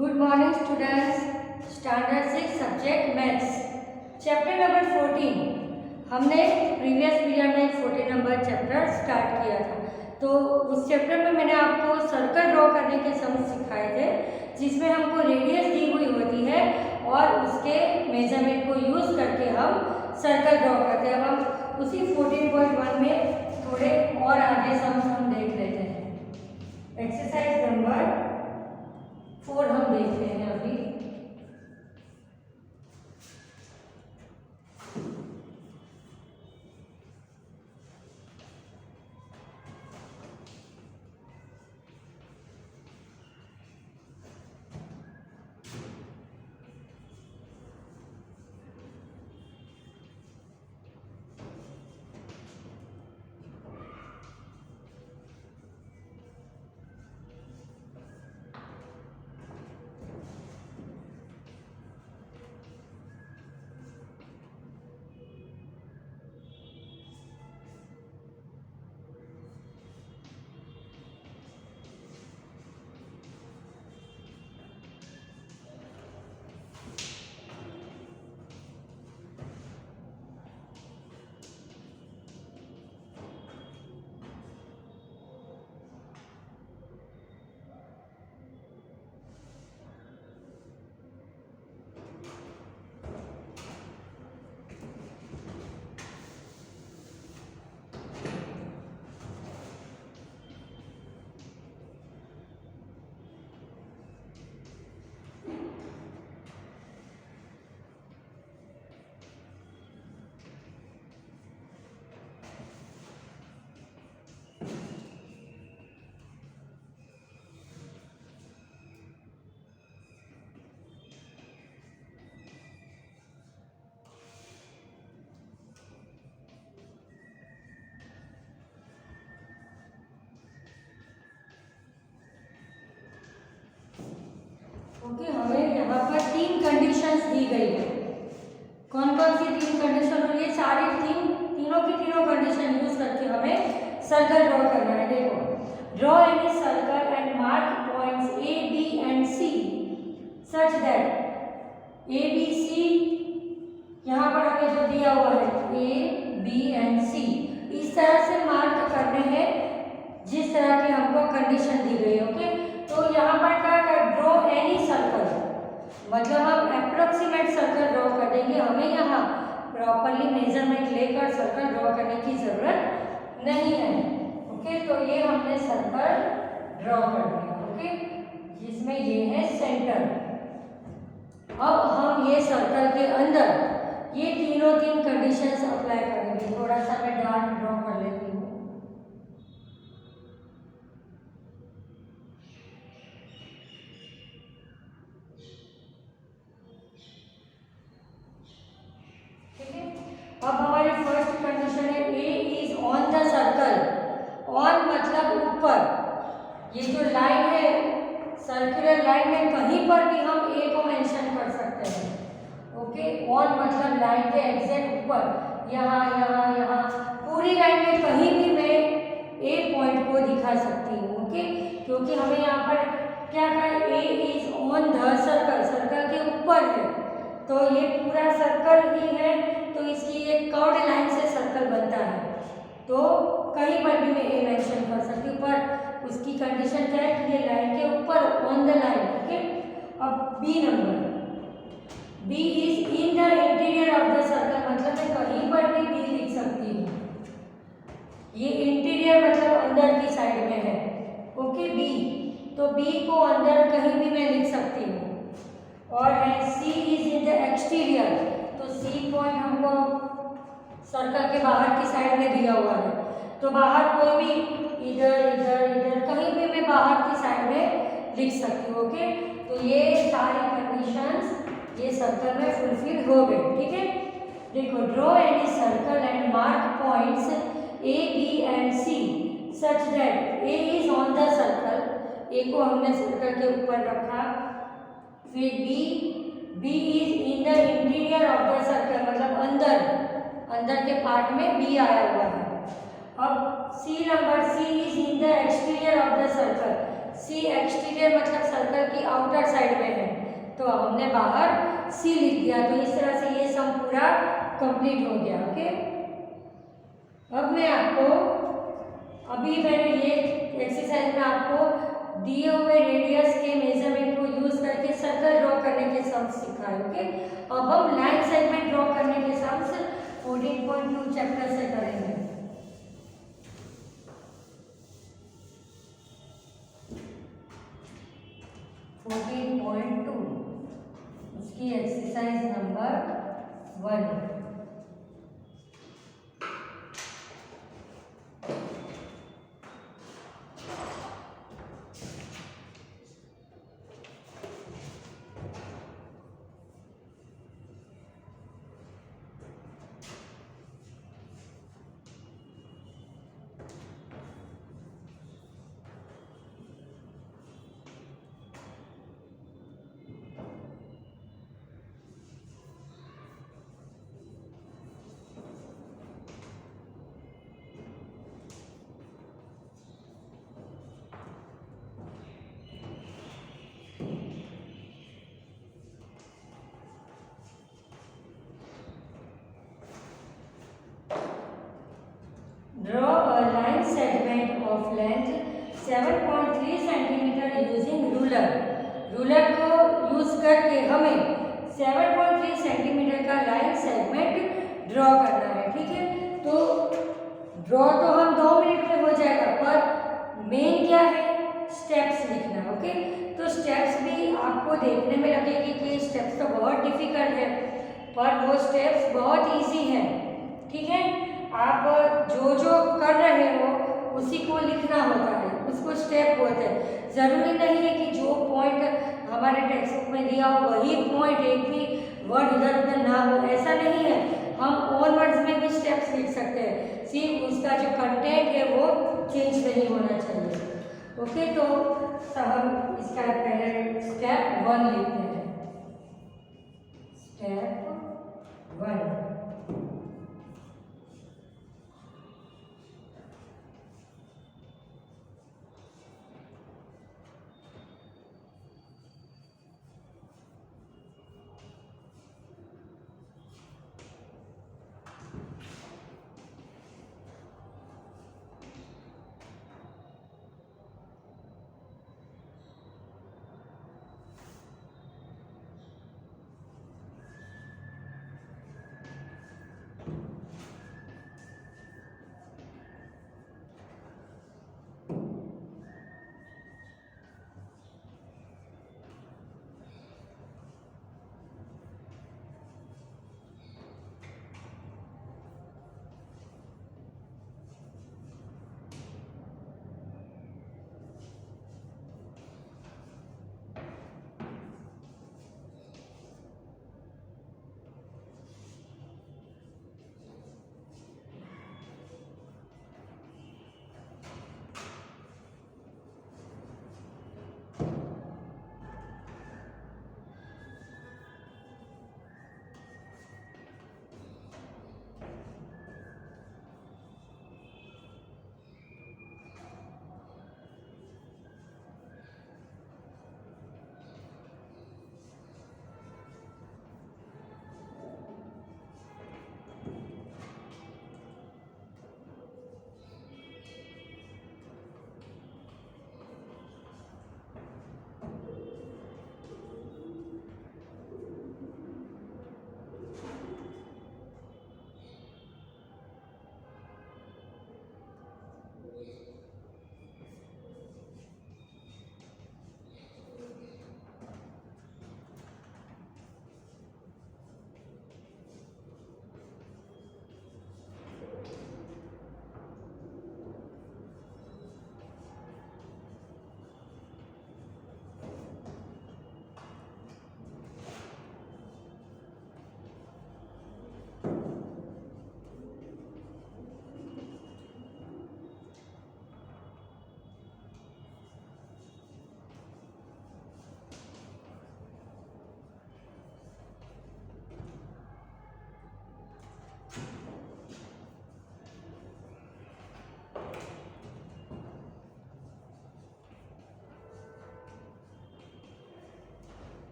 Good morning students. Standard 6 subject maths chapter number 14 हमने previous period में 14 number chapter start किया था। तो उस चैप्टर में मैंने आपको सर्कल ड्रॉ करने के सम सिखाए थे, जिसमें हमको रेडियस दी हुई होती है और उसके मेजरमेंट को यूज़ करके हम सर्कल ड्रॉ करते हैं। अब हम उसी 14.1 में थोड़े और आगे सम देख लेते हैं। एक्सरसाइज नंबर 4 हम देख रहे हैं अभी। ओके, हमें यहाँ पर 3 कंडीशंस दी गई है। कौन कौन सी 3 कंडीशन और ये सारी तीनों की तीनों कंडीशन यूज करके हमें सर्कल ड्रॉ करना है। देखो, draw any circle and mark points A B and C such that A B C, यहाँ पर हमें जो दिया हुआ है ए बी एंड सी, इस तरह से मार्क करने हैं जिस तरह की हमको कंडीशन दी गई है। ओके, तो यहाँ पर क्या कर ड्रॉ एनी सर्कल, मतलब हम अप्रोक्सीमेट सर्कल ड्रॉ कर देंगे। हमें यहाँ प्रॉपरली मेजरमेंट लेकर सर्कल ड्रॉ करने की जरूरत नहीं है। ओके, तो ये हमने सर्कल ड्रॉ कर दिया। ओके, जिसमें ये है सेंटर। अब हम ये सर्कल के अंदर ये तीन कंडीशंस अप्लाई करेंगे। थोड़ा सा मैं डार्क ड्रॉ कर लेती हूँ। अब हमारी फर्स्ट कंडीशन है A is on the circle. On मतलब ऊपर, ये जो लाइन है सर्कुलर लाइन में कहीं पर भी हम ए को मेंशन कर सकते हैं। ओके, ऑन मतलब लाइन के एग्जैक्ट ऊपर, यहाँ यहाँ यहाँ पूरी लाइन में कहीं भी मैं ए पॉइंट को दिखा सकती हूँ। ओके, क्योंकि हमें यहाँ पर क्या कहा, A is on the circle, circle के ऊपर है, तो ये पूरा सर्कल ही है, तो इसकी एक कर्व्ड लाइन से सर्कल बनता है, तो कहीं पर भी मैं ए मेंशन कर सकती हूँ। पर उसकी कंडीशन क्या है कि ये लाइन के ऊपर ऑन द लाइन। ओके, अब B number, B is in the interior of the circle, मतलब मैं कहीं पर भी बी लिख सकती हूँ। ये इंटीरियर मतलब अंदर की साइड में है। ओके, बी, तो बी को अंदर कहीं भी मैं लिख सकती हूँ। और है सी इज इन द एक्सटीरियर, तो सी पॉइंट हमको सर्कल के बाहर की साइड में दिया हुआ है, तो बाहर कोई भी इधर इधर इधर कहीं भी मैं बाहर की साइड में लिख सकती हूँ। ओके, तो ये सारी कंडीशंस ये सर्कल में फुलफिल हो गई। ठीक है, देखो, draw any circle and mark points A B and C such that A is on the circle, A को हमने सर्कल के ऊपर रखा, फिर B is in the interior of the circle, मतलब अंदर के पार्ट में बी आया हुआ है। अब C number, C is in the exterior of the circle, C exterior मतलब सर्कल की आउटर साइड में है, तो हमने बाहर सी लिख दिया। तो इस तरह से ये सम पूरा कंप्लीट हो गया। ओके, अब मैं आपको, अभी मैंने ये एक्सरसाइज में आपको दिए हुए रेडियस के मेजरमेंट को यूज करके सर्कल ड्रॉ करने के सम्स सिखाए। ओके, अब हम लाइन सेगमेंट ड्रॉ करने के सम्स 14.2 चैप्टर से करेंगे। उसकी exercise number 1। Draw a line segment of length 7.3 centimetre using ruler. Ruler को यूज करके हमें 7.3 सेंटीमीटर का लाइन सेगमेंट ड्रॉ करना है। ठीक है, तो ड्रॉ तो हम 2 मिनट में हो जाएगा, पर मेन क्या है, स्टेप्स लिखना। ओके, तो स्टेप्स भी आपको देखने में लगेगी कि स्टेप्स तो बहुत डिफिकल्ट है, पर वो स्टेप्स बहुत इजी है। ठीक है, आप जो जो कर रहे हो उसी को लिखना होता है, उसको स्टेप बोलते हैं। ज़रूरी नहीं है कि जो पॉइंट हमारे टेक्स्ट बुक में दिया हो वही पॉइंट, एक भी वर्ड इधर उधर ना हो, ऐसा नहीं है। हम और वर्ड्स में भी स्टेप्स लिख सकते हैं, सिर्फ उसका जो कंटेंट है वो चेंज नहीं होना चाहिए। ओके, तो हम इसका पहले स्टेप 1 लिखते हैं। स्टेप 1,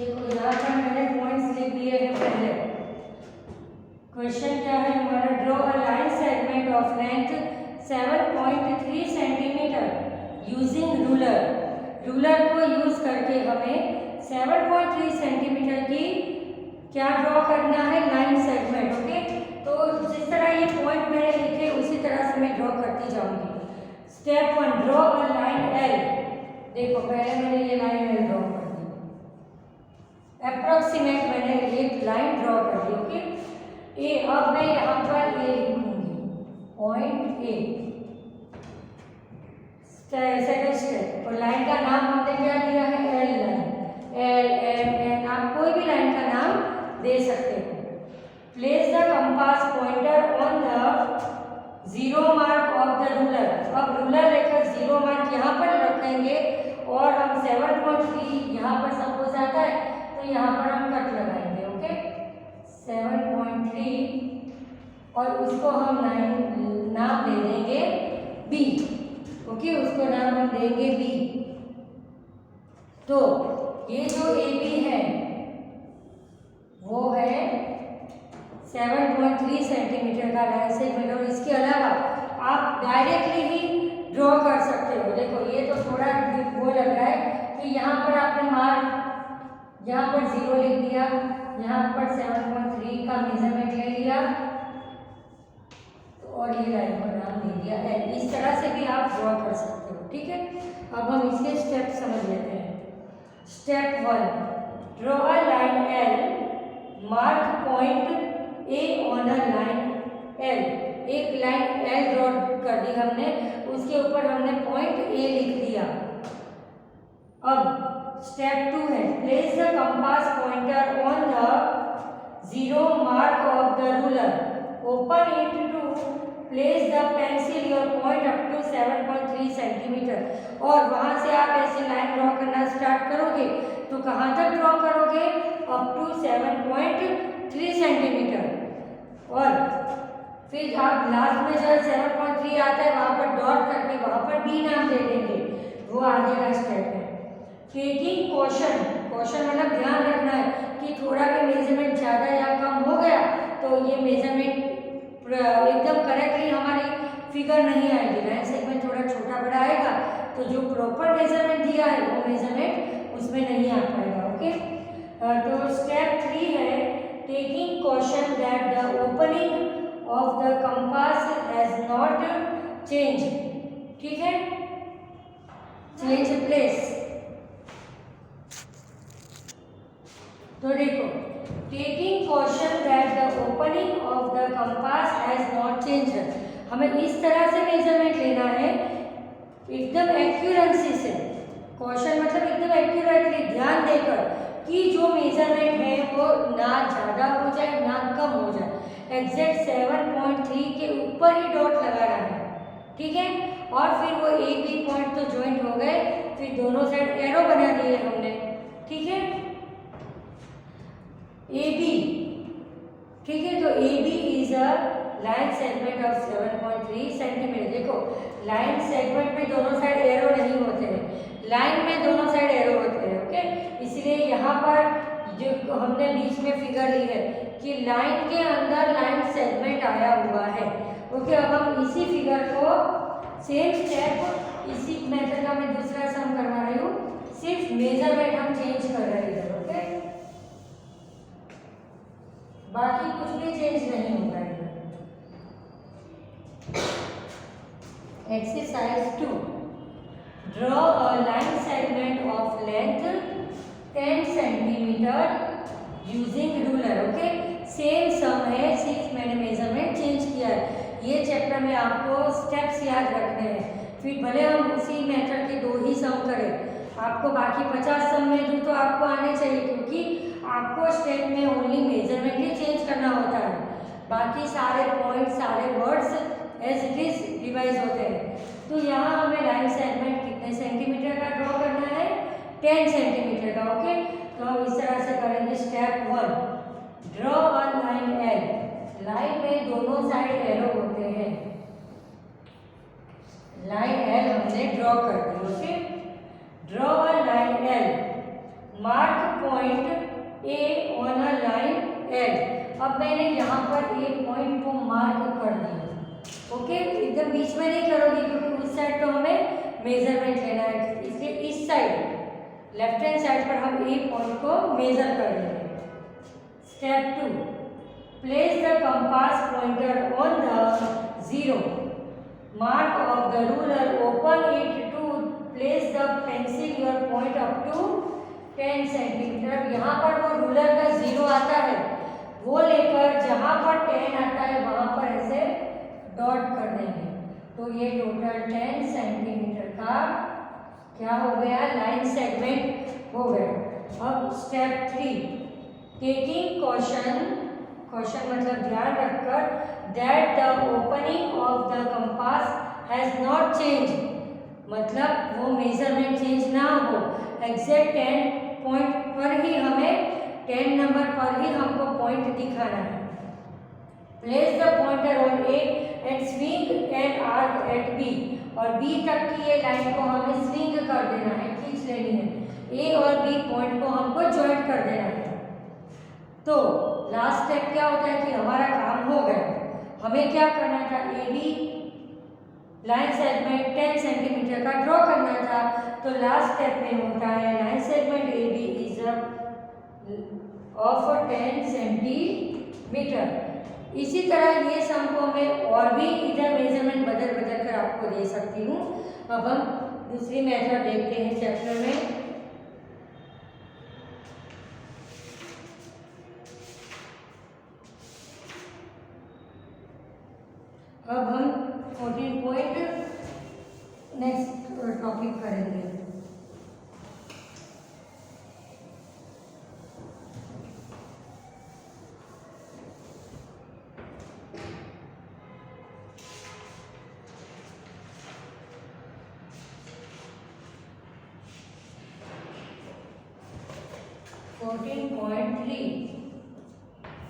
देखो यहाँ पर मैंने पॉइंट्स लिख दिए हैं पहले। क्वेश्चन क्या है हमारा, draw a line segment of length 7.3 centimetre using ruler. Ruler को यूज करके हमें 7.3 सेंटीमीटर की क्या ड्रॉ करना है, लाइन सेगमेंट। ओके, तो जिस तरह ये पॉइंट मैंने लिखे उसी तरह से मैं ड्रॉ करती जाऊंगी। Step 1, draw a line L. देखो पहले मैंने ये लाइन एल ड्रॉ कर दी, अप्रोक्सीमेट मैंने एक लाइन ड्रॉ कर दी। ओके, ए, अब मैं यहाँ पर ए लिखूंगी, पॉइंट ए। सेकंड स्टेप, और लाइन का नाम हमने क्या दिया है, L line. L M N, आप कोई भी लाइन का नाम दे सकते हो। Place the compass pointer on the zero mark of the ruler. अब रूलर लेकर जीरो मार्क यहाँ पर रखेंगे और हम 7.3 यहाँ पर सपोज आता है तो यहाँ पर हम कट लगाएंगे। ओके, 7.3 और उसको हम नाम दे देंगे बी। ओके, उसको नाम हम देंगे बी। तो ये जो ए बी है वो है 7.3 सेंटीमीटर का लाइन सेगमेंट। और इसके अलावा आप डायरेक्टली ही ड्रॉ कर सकते हो। देखो ये तो थोड़ा वो लग रहा है कि यहाँ पर आपने मार्क, यहाँ पर 0 लिख दिया, यहाँ पर 7.3 का मेजरमेंट ले लिया और ये लाइन का नाम दे दिया है। इस तरह से भी आप ड्रॉ कर सकते हो। ठीक है, अब हम इसके स्टेप समझ लेते हैं। Step 1, draw a line L, mark point A on a line L. एक लाइन एल ड्रॉ कर दी हमने, उसके ऊपर हमने पॉइंट ए लिख दिया। अब स्टेप 2 है, place the compass pointer on the zero mark of the ruler, open it to place the pencil your point up to 7.3 centimetre. और वहां से आप ऐसे लाइन ड्रॉ करना स्टार्ट करोगे तो कहाँ तक ड्रॉ करोगे, अप टू 7.3 सेंटीमीटर। और फिर आप लास्ट में जब 7.3 आता है वहाँ पर डॉट करके वहाँ पर बी नाम दे देंगे, वो आगे का स्टेप है। टेकिंग कॉशन, कॉशन मतलब ध्यान रखना है कि थोड़ा भी मेजरमेंट ज़्यादा या कम हो गया तो ये मेजरमेंट एकदम करेक्टली हमारी फिगर नहीं आएगी। लाइन सेगमेंट थोड़ा छोटा बड़ा आएगा तो जो प्रॉपर मेजरमेंट दिया है वो मेजरमेंट उसमें नहीं आ पाएगा। ओके, तो स्टेप 3 है, taking caution that the opening of the compass has not change. ठीक है, चेंज प्लेस। तो देखो, taking caution that the opening of the compass has not change, हमें इस तरह से मेजरमेंट लेना है एकदम एक्यूरेंसी से। कॉशन मतलब एकदम एक्यूरेटली ध्यान देकर कि जो मेजरमेंट है वो ना ज़्यादा हो जाए ना कम हो जाए। एग्जैक्ट 7.3 के ऊपर ही डॉट लगाना है। ठीक है, और फिर वो ए बी पॉइंट तो ज्वाइंट हो गए, फिर दोनों साइड एरो बना दिए हमने। ठीक है, ए बी। ठीक है, तो A B is a line segment of 7.3 centimetre. देखो लाइन सेगमेंट में दोनों साइड एरो नहीं होते हैं, लाइन में दोनों साइड एरो होते हैं। ओके, इसलिए यहाँ पर जो हमने बीच में फिगर ली है कि लाइन के अंदर लाइन सेगमेंट आया हुआ है। ओके, अब हम इसी फिगर को सेम स्टेप, इसी मेथड का मैं दूसरा सम करवा रही हूँ, सिर्फ मेजरमेंट हम चेंज कर रहे हैं। ओके, बाकी कुछ भी चेंज नहीं होगा इधर। Exercise 2, draw a line segment of length 10 centimetre using ruler. Okay, same sum है, सिर्फ मैंने मेजरमेंट चेंज किया है। ये चैप्टर में आपको स्टेप्स याद रखने हैं, फिर भले हम उसी मेथड के 2 ही सम करें, आपको बाकी 50 सम में दूँ तो आपको आने चाहिए, क्योंकि आपको स्टेप में ओनली मेजरमेंट ही चेंज करना होता है, बाकी सारे पॉइंट सारे words as it is revise होते हैं। तो यहाँ हमें लाइन सेगमेंट कितने सेंटीमीटर का ड्रॉ करना है, 10 सेंटीमीटर का। ओके, तो हम इस तरह से करेंगे। Step 1, draw a line L. Line में दोनों साइड एरो होते हैं, लाइन एल हमने ड्रॉ कर दी। Okay, draw a line L, mark point A on a line as. अब मैंने यहाँ पर एक पॉइंट को मार्क कर दिया। ओके, एकदम बीच में नहीं करोगे क्योंकि उस साइड तो हमें मेजरमेंट लेना है, इसलिए इस साइड लेफ्ट हैंड साइड पर हम एक पॉइंट को मेजर कर लेंगे। Step 2, place the compass pointer on the zero mark of the ruler, open it to place the pencil your point up to 10 centimetre. यहाँ पर वो रूलर का जीरो आता है, वो लेकर जहाँ पर 10 आता है वहाँ पर ऐसे डॉट कर देंगे। तो ये टोटल 10 सेंटीमीटर का क्या हो गया, लाइन सेगमेंट हो गया। अब स्टेप 3, टेकिंग कॉशन, कॉशन मतलब ध्यान रखकर, that the opening of the compass has not changed, मतलब वो मेजरमेंट चेंज ना हो, एग्जैक्ट 10 पॉइंट पर ही हमें 10 नंबर पर ही हमको पॉइंट दिखाना है। Place the pointer on A and swing an arc at B, और बी तक की ये लाइन को हमें स्विंग कर देना है, खींच लेनी है। ए और बी पॉइंट को हमको ज्वाइंट कर देना है। तो लास्ट स्टेप क्या होता है कि हमारा काम हो गया। हमें क्या करना था, A B line segment 10 centimetre का ड्रॉ करना था। तो लास्ट स्टेप में होता है line segment A B is of 10 centimetre. इसी तरह ये सम को मैं और भी इधर मेजरमेंट बदल बदल कर आपको दे सकती हूँ। अब हम दूसरी मेथड देखते हैं चैप्टर में। अब हम 14 पॉइंट नेक्स्ट टॉपिक करेंगे।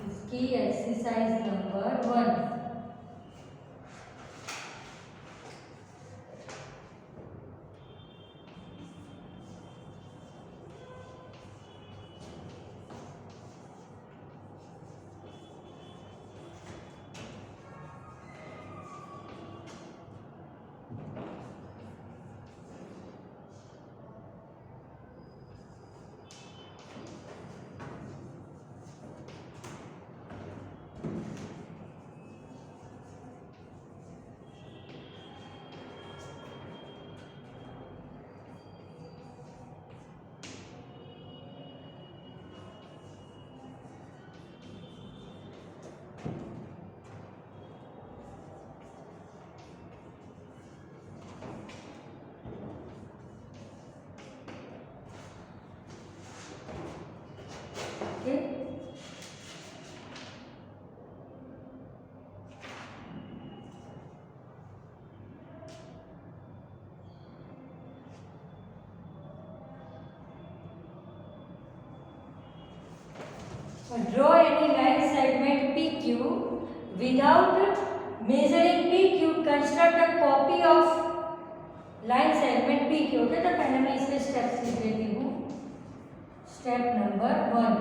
इसकी exercise number 1। Draw any line segment PQ without measuring PQ. Construct a copy of line segment PQ. Okay, तो पहले मैं इसके स्टेप्स लिख देती हूँ। स्टेप नंबर 1,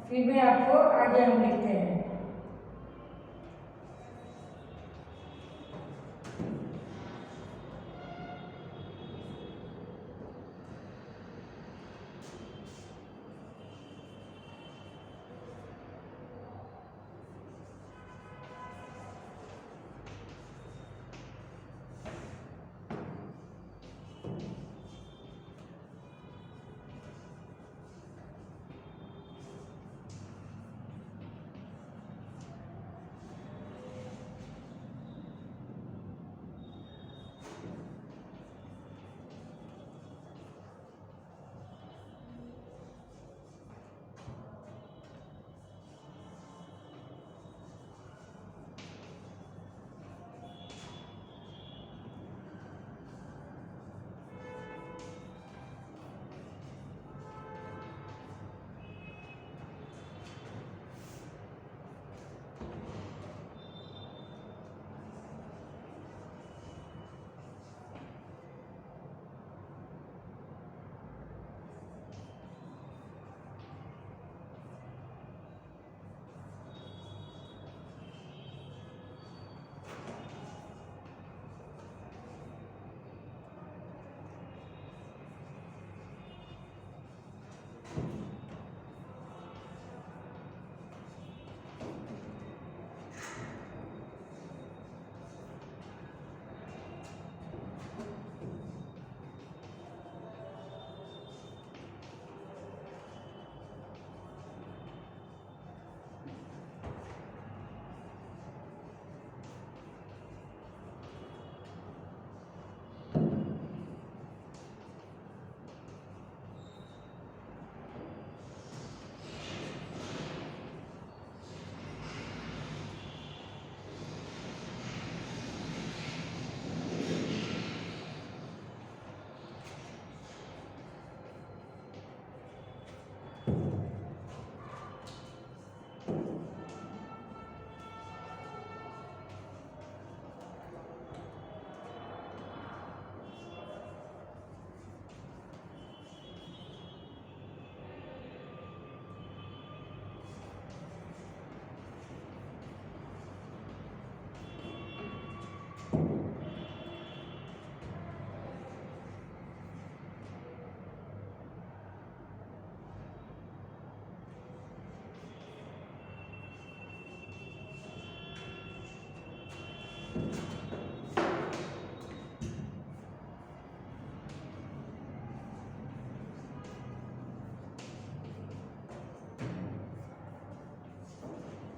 फिर मैं आपको आगे हम लिखते हैं।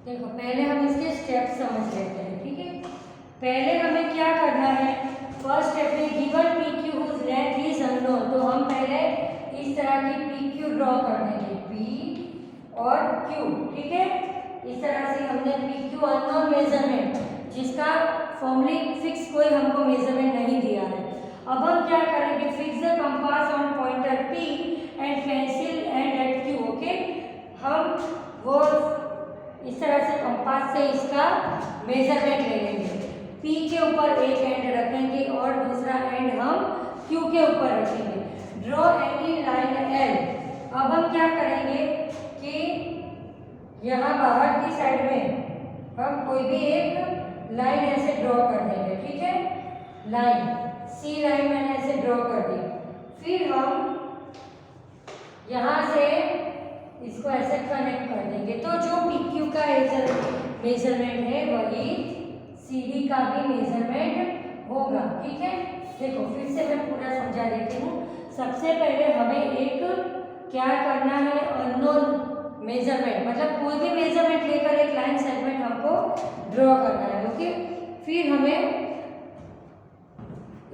देखो पहले हम इसके स्टेप समझ लेते हैं, ठीक है। पहले हमें क्या करना है, फर्स्ट स्टेप में given P Q whose length is unknown, तो हम पहले इस तरह की पी क्यू ड्रॉ कर देंगे, पी और क्यू, ठीक है। इस तरह से हमने पी क्यू अननोन मेजरमेंट, जिसका फॉर्मली फिक्स कोई हमको मेजरमेंट नहीं दिया है। अब हम क्या करेंगे, fix the compass on pointer P and pencil end at Q, okay. हम वो इस तरह से कंपास से इसका मेजरमेंट ले लेंगे, पी के ऊपर एक एंड रखेंगे और दूसरा एंड हम क्यू के ऊपर रखेंगे। Draw any line L. अब हम क्या करेंगे कि यहाँ बाहर की साइड में हम कोई भी एक लाइन ऐसे ड्रॉ कर देंगे, ठीक है। लाइन सी लाइन मैंने ऐसे ड्रॉ कर दी। फिर हम यहाँ से इसको ऐसे कनेक्ट कर देंगे, तो जो पी क्यू का मेजरमेंट है वही सी डी का भी मेजरमेंट होगा, ठीक है। देखो फिर से मैं पूरा समझा देती हूँ। सबसे पहले हमें एक क्या करना है, अननोन मेजरमेंट, मतलब कोई भी मेजरमेंट लेकर एक लाइन सेगमेंट हमको ड्रॉ करना है, ओके। फिर हमें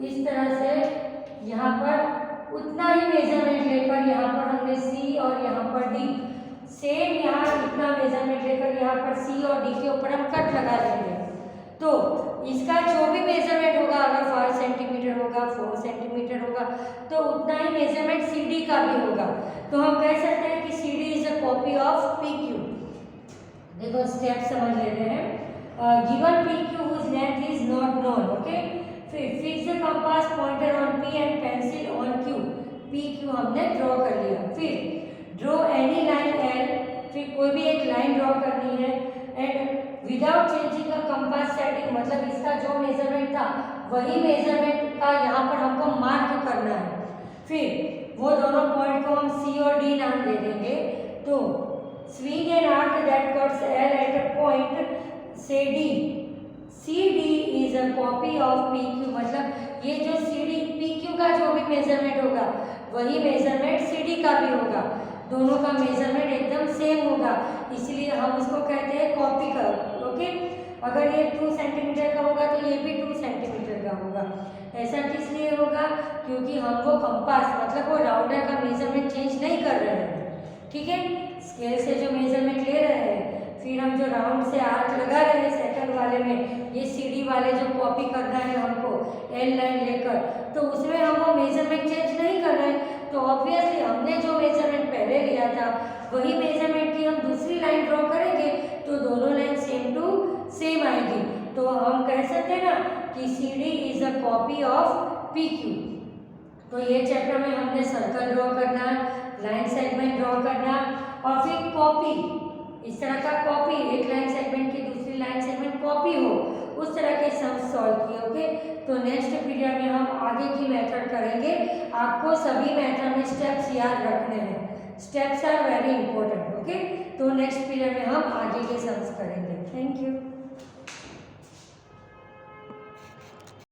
इस तरह से यहाँ पर उतना ही मेजरमेंट लेकर यहाँ पर हमने सी और यहाँ पर डी, सेम यहाँ इतना मेजरमेंट लेकर यहाँ पर सी और डी के ऊपर हम कट लगा देंगे। तो इसका जो भी मेजरमेंट होगा, अगर 5 सेंटीमीटर होगा, 4 सेंटीमीटर होगा, तो उतना ही मेजरमेंट सी डी का भी होगा। तो हम कह सकते हैं कि C D is a copy of P Q. देखो स्टेप समझ लेते हैं। Given P Q whose length is not known, okay. फिर fix the compass pointer on P and pencil on Q, P Q हमने ड्रॉ कर लिया। फिर draw any line L, फिर कोई भी एक लाइन ड्रॉ करनी है and without changing the compass setting, मतलब इसका जो मेजरमेंट था वही मेजरमेंट का यहाँ पर हमको मार्क करना है। फिर वो दोनों पॉइंट को हम सी और डी नाम दे देंगे। तो swing an arc that cuts L at a point say D, C D is a copy of P Q, मतलब ये जो सी डी पी क्यू का जो भी मेजरमेंट होगा वही मेजरमेंट सी डी का भी होगा, दोनों का मेजरमेंट एकदम सेम होगा, इसलिए हम उसको कहते हैं कॉपी का, ओके। अगर ये 2 सेंटीमीटर का होगा तो ये भी 2 सेंटीमीटर का होगा। ऐसा किस लिए होगा, क्योंकि हम वो कंपास मतलब वो राउंडर का मेजरमेंट चेंज नहीं कर रहे हैं, ठीक है। स्केल से जो मेजरमेंट ले रहे हैं, फिर हम जो राउंड से आर्क लगा रहे हैं सेकंड वाले में, ये सीडी वाले जो कॉपी करना है हमको एल लाइन लेकर, तो उसमें हम वो मेजरमेंट चेंज नहीं कर रहे हैं। तो ऑब्वियसली हमने जो मेजरमेंट पहले लिया था वही मेजरमेंट की हम दूसरी लाइन ड्रॉ करेंगे, तो दोनों लाइन सेम टू सेम आएगी। तो हम कह सकते हैं ना कि C D is a copy of P Q. तो ये चैप्टर में हमने सर्कल ड्रॉ करना, लाइन सेगमेंट ड्रॉ करना और फिर कॉपी, इस तरह का कॉपी, एक लाइन सेगमेंट की दूसरी लाइन सेगमेंट कॉपी हो, उस तरह के सम्स सॉल्व किए, ओके। तो नेक्स्ट पीरियड में हम आगे की मेथड करेंगे। आपको सभी मेथड में स्टेप्स याद रखने हैं, steps are very important, okay. तो नेक्स्ट पीरियड में हम आगे के सम्स करेंगे। Thank you.